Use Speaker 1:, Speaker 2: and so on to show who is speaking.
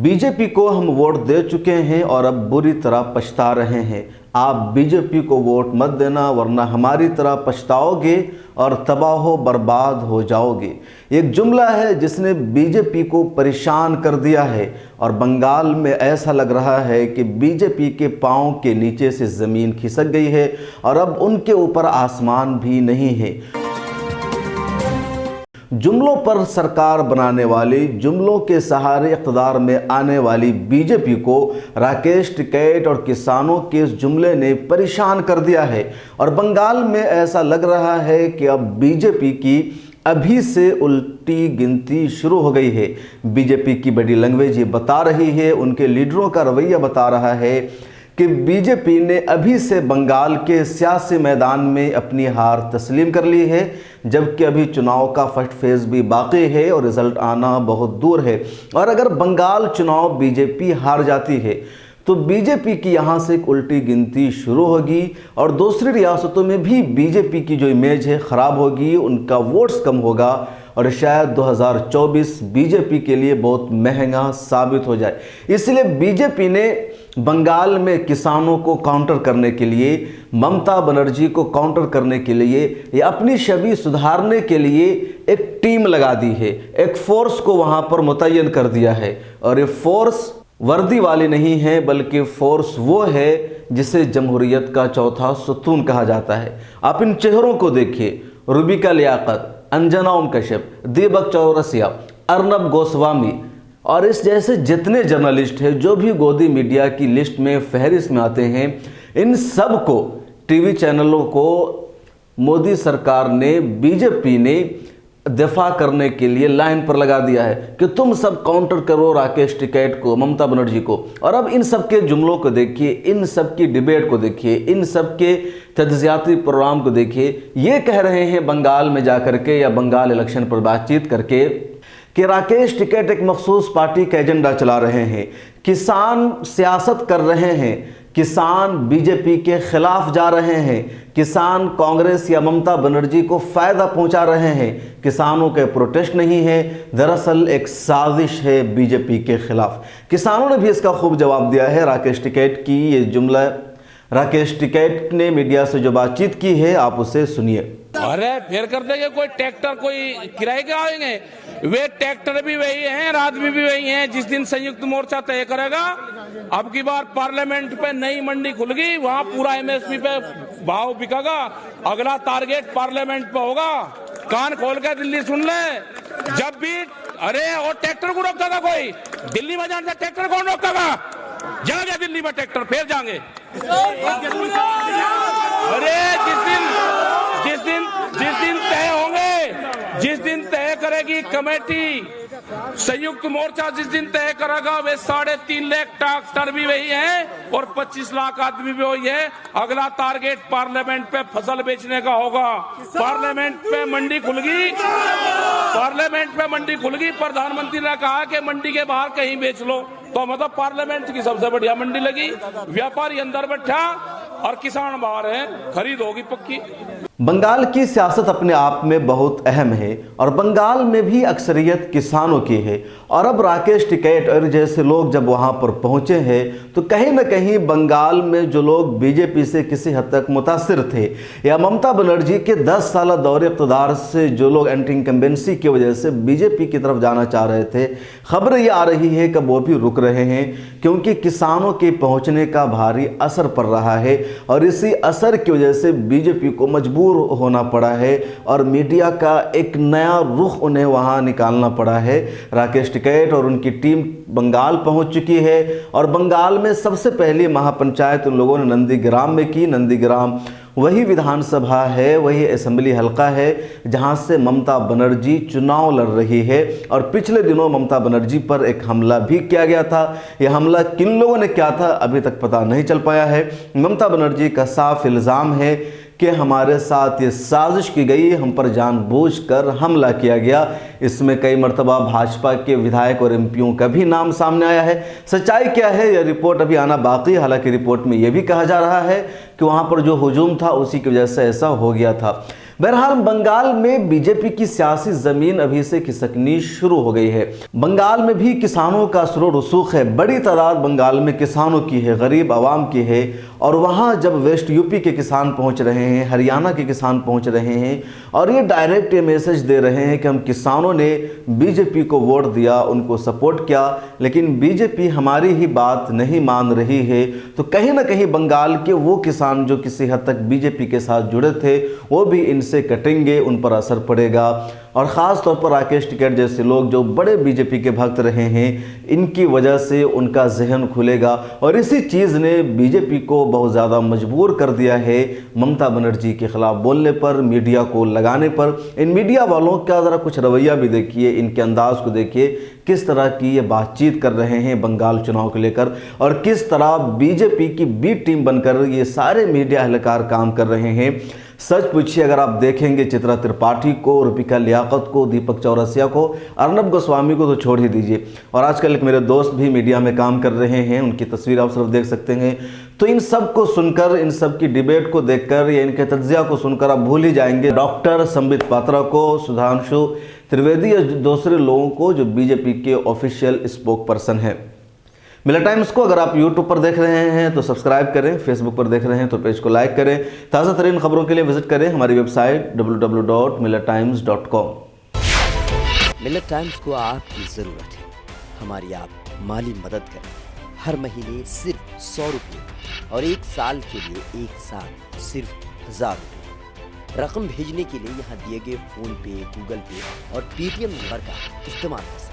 Speaker 1: BJP को हम vote दे चुके हैं और अब बुरी तरह पछता रहे हैं। आप बीजेपी को वोट मत देना, वरना हमारी तरह पछताओगे और तबाह बर्बाद हो जाओगे। एक जुमला है जिसने बीजेपी को परेशान कर दिया है और बंगाल में ऐसा लग रहा है कि बीजेपी के पांव के नीचे से ज़मीन खिसक गई है और अब उनके ऊपर आसमान भी नहीं है। जुमलों पर सरकार बनाने वाली, जुमलों के सहारे इक़्तिदार में आने वाली बीजेपी को राकेश टिकैत और किसानों के इस जुमले ने परेशान कर दिया है और बंगाल में ऐसा लग रहा है कि अब बीजेपी की अभी से उल्टी गिनती शुरू हो गई है। बीजेपी की बॉडी लैंग्वेज ये बता रही है, उनके लीडरों का रवैया बता रहा है कि बीजेपी ने अभी से बंगाल के सियासी मैदान में अपनी हार तस्लीम कर ली है, जबकि अभी चुनाव का फर्स्ट फेज़ भी बाकी है और रिज़ल्ट आना बहुत दूर है। और अगर बंगाल चुनाव बीजेपी हार जाती है तो बीजेपी की यहाँ से एक उल्टी गिनती शुरू होगी और दूसरी रियासतों में भी बीजेपी की जो इमेज है ख़राब होगी, उनका वोट्स कम होगा और शायद 2024 बीजेपी के लिए बहुत महंगा साबित हो जाए। इसलिए बीजेपी ने बंगाल में किसानों को काउंटर करने के लिए, ममता बनर्जी को काउंटर करने के लिए या अपनी छवि सुधारने के लिए एक टीम लगा दी है, एक फोर्स को वहाँ पर मुतय्यन कर दिया है। और ये फोर्स वर्दी वाली नहीं है, बल्कि फोर्स वो है जिसे जमहूरियत का चौथा सुतून कहा जाता है। आप इन चेहरों को देखिए, रुबिका लियाकत, अंजना ओम कश्यप, दीपक चौरसिया, अर्नब गोस्वामी और इस जैसे जितने जर्नलिस्ट हैं जो भी गोदी मीडिया की लिस्ट में फहरिस्त में आते हैं, इन सब को टीवी चैनलों को मोदी सरकार ने, बीजेपी ने दफा करने के लिए लाइन पर लगा दिया है कि तुम सब काउंटर करो राकेश टिकैत को, ममता बनर्जी को। और अब इन सब के जुमलों को देखिए, इन सब की डिबेट को देखिए, इन सब के तज्ज़ियाती प्रोग्राम को देखिए। ये कह रहे हैं बंगाल में जाकर के या बंगाल इलेक्शन पर बातचीत करके कि राकेश टिकैत एक मखसूस पार्टी का एजेंडा चला रहे हैं, किसान सियासत कर रहे हैं, किसान बीजेपी के खिलाफ जा रहे हैं, किसान कांग्रेस या ममता बनर्जी को फ़ायदा पहुंचा रहे हैं। किसानों के प्रोटेस्ट नहीं है, दरअसल एक साजिश है बीजेपी के खिलाफ। किसानों ने भी इसका खूब जवाब दिया है। राकेश टिकैत की ये जुमला, राकेश टिकैत ने मीडिया से जो बातचीत की है, आप उसे सुनिए।
Speaker 2: अरे फिर कर देंगे, कोई ट्रैक्टर कोई किराए के आएंगे? वे ट्रैक्टर भी वही हैं, आदमी भी वही हैं। जिस दिन संयुक्त मोर्चा तय करेगा, अब की बार पार्लियामेंट पे नई मंडी खुल गई, वहाँ पूरा एमएसपी पे भाव बिकेगा। अगला टारगेट पार्लियामेंट पे होगा। कान खोल के दिल्ली सुन ले। जब भी अरे और ट्रैक्टर को रोकेगा कोई? दिल्ली में जाने से ट्रैक्टर कौन रोकेगा? जाएंगे दिल्ली में ट्रैक्टर, फिर जाएंगे। अरे जिस दिन तय होंगे, जिस दिन तय करेगी कमेटी, संयुक्त मोर्चा जिस दिन तय करेगा, वे 3.5 लाख ट्रैक्टर भी वही है और 25 लाख आदमी भी वही है। अगला टारगेट पार्लियामेंट पे फसल बेचने का होगा। पार्लियामेंट पे मंडी खुल गई, पार्लियामेंट पे मंडी खुल गई। प्रधानमंत्री ने कहा कि मंडी के बाहर कहीं बेच लो, तो मतलब पार्लियामेंट की सबसे बढ़िया मंडी लगी। व्यापारी अंदर बैठा और किसान बाहर है, खरीद होगी पक्की।
Speaker 1: बंगाल की सियासत अपने आप में बहुत अहम है और बंगाल में भी अक्सरियत किसानों की है। और अब राकेश टिकैत और जैसे लोग जब वहां पर पहुंचे हैं तो कहीं ना कहीं बंगाल में जो लोग बीजेपी से किसी हद तक मुतासिर थे या ममता बनर्जी के 10 साल दौरे इक़्तिदार से जो लोग एंटी इनकम्बेंसी की वजह से बीजेपी की तरफ जाना चाह रहे थे, खबर ये आ रही है कि वो भी रुक रहे हैं, क्योंकि किसानों के पहुँचने का भारी असर पड़ रहा है और इसी असर की वजह से बीजेपी को मजबूर होना पड़ा है और मीडिया का एक नया रुख उन्हें वहां निकालना पड़ा है। राकेश टिकैत और उनकी टीम बंगाल पहुंच चुकी है और बंगाल में सबसे पहली महापंचायत उन लोगों ने नंदीग्राम में की। नंदीग्राम वही विधानसभा है, वही असेंबली हलका है जहां से ममता बनर्जी चुनाव लड़ रही है। और पिछले दिनों ममता बनर्जी पर एक हमला भी किया गया था। यह हमला किन लोगों ने किया था अभी तक पता नहीं चल पाया है। ममता बनर्जी का साफ इल्ज़ाम है कि हमारे साथ ये साजिश की गई, हम पर जानबूझकर हमला किया गया। इसमें कई मरतबा भाजपा के विधायक और एमपीओं का भी नाम सामने आया है। सच्चाई क्या है, यह रिपोर्ट अभी आना बाकी। हालांकि रिपोर्ट में यह भी कहा जा रहा है कि वहाँ पर जो हुजूम था उसी की वजह से ऐसा हो गया था। बहरहाल बंगाल में बीजेपी की सियासी जमीन अभी से खिसकनी शुरू हो गई है। बंगाल में भी किसानों का असर रसूख है। बड़ी तादाद बंगाल में किसानों की है, गरीब आवाम की है। और वहाँ जब वेस्ट यूपी के किसान पहुँच रहे हैं, हरियाणा के किसान पहुँच रहे हैं और ये डायरेक्ट ये मैसेज दे रहे हैं कि हम किसानों ने बीजेपी को वोट दिया, उनको सपोर्ट किया, लेकिन बीजेपी हमारी ही बात नहीं मान रही है, तो कहीं ना कहीं बंगाल के वो किसान जो किसी हद तक बीजेपी के साथ जुड़े थे वो भी इनसे कटेंगे, उन पर असर पड़ेगा। और ख़ास तौर पर राकेश टिकैत जैसे लोग जो बड़े बीजेपी के भक्त रहे हैं, इनकी वजह से उनका जहन खुलेगा। और इसी चीज़ ने बीजेपी को बहुत ज़्यादा मजबूर कर दिया है ममता बनर्जी के ख़िलाफ़ बोलने पर, मीडिया को लगाने पर। इन मीडिया वालों का ज़रा कुछ रवैया भी देखिए, इनके अंदाज़ को देखिए, किस तरह की ये बातचीत कर रहे हैं बंगाल चुनाव को लेकर और किस तरह बीजेपी की बी टीम बनकर ये सारे मीडिया एहलकार काम कर रहे हैं। सच पूछिए, अगर आप देखेंगे चित्रा त्रिपाठी को, रुपिका लियाकत को, दीपक चौरसिया को, अर्नब गोस्वामी को तो छोड़ ही दीजिए। और आजकल एक मेरे दोस्त भी मीडिया में काम कर रहे हैं, उनकी तस्वीर आप सिर्फ देख सकते हैं। तो इन सब को सुनकर, इन सब की डिबेट को देखकर या इनके तज्जिया को सुनकर आप भूल ही जाएंगे डॉक्टर संबित पात्रा को, सुधांशु त्रिवेदी या दूसरे लोगों को जो बीजेपी के ऑफिशियल स्पोक पर्सन हैं। मिलर टाइम्स को अगर आप यूट्यूब पर देख रहे हैं तो सब्सक्राइब करें, फेसबुक पर देख रहे हैं तो पेज को लाइक करें। ताज़ा तरीन खबरों के लिए विजिट करें हमारी वेबसाइट www.millertimes.com।
Speaker 3: मिलर टाइम्स को आपकी ज़रूरत है, हमारी आप माली मदद करें। हर महीने सिर्फ 100 रुपये और 1 साल के लिए 1 साल सिर्फ 1000 रुपये। रकम भेजने के लिए यहाँ दिए गए फ़ोन पे, गूगल पे और पेटीएम नंबर का इस्तेमाल कर सकते हैं।